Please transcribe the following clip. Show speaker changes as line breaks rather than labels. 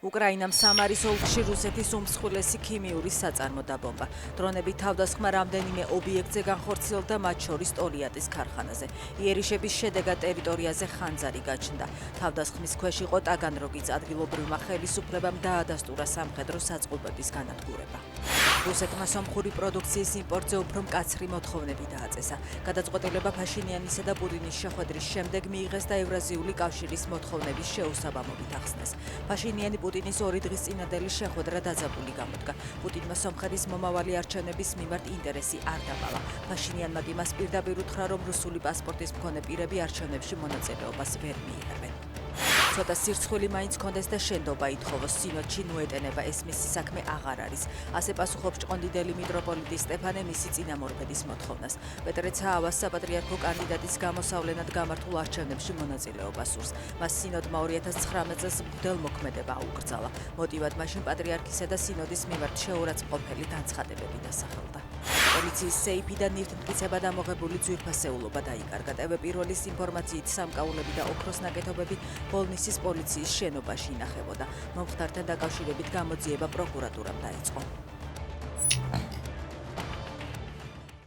უკრაინამ სამარის ოლქში რუსეთის უმსხვილესი ქიმიური საწარმო დაბომბა. დრონები თავდასხმა რამდენიმე ობიექტზე განხორციელდა, მათ შორის ტოლიატის ქარხანაზე. იერიშების შედეგად ტერიტორიაზე ხანძარი გაჩნდა. თავდასხმის ქვეშ იყო ტაგანროგის ადგილობრივმა ხელისუფლებამ დაადასტურა სამხედრო საწყობების განადგურება. რუსეთმა სომხური პროდუქციის იმპორტზე უფრო მკაცრი მოთხოვნები დააწესა. გადაწყვეტილება ფაშინიანისა და პუტინის შეხვედრის შემდეგ მიიღეს და ევრაზიული კავშირის მოთხოვნების შეუსაბამობით ახსნეს. ფაშინიანი პუტინის 2 დღის წინადელი შეხვედრა დაძაბული გამოდგა. პუტინმა სომხეთის მომავალი არჩევნების მიმართ ინტერესი არ დაბალა. ფაშინიანმა კი მას პირდაპირ უთხრა, რომ რუსული პასპორტის მქონე პირები არჩევნებში მონაწილეობას ვერ მიიღებენ. ცოტა სირცხვილი მაინც ჰქონდეს და შენდობა ითხოვოს, სინოდში ნუეტენება ეს მისი საქმე აღარ არის. ასე პასუხობს ჭყონდიდელი მიტროპოლიტი სტეფანე მისი წინამორბედის მოთხოვნას. პეტრე ცაავას საპატრიარქო კანდიდატის გამოსავლენად გამართულ არჩევნებში მონაწილეობას სურს. მას სინოდმა 2019 წელს მღვდელმოქმედება აუკრძალა. მოტივად მაშინ პატრიარქისა და სინოდის მიმართ შეურაცხმყოფელი განცხადებები დასახელდა. პოლიციის სეიფიდან ნივთმტკიცებად ამოღებული ძვირფასეულობა დაიკარგა. ტვ1-ის ინფორმაციით სამკაულები და ოქროს ნაკეთობები ბოლნისის პოლიციის შენობაში ინახებოდა. მომხდართან დაკავშირებით გამოძიება პროკურატურამ დაიწყო.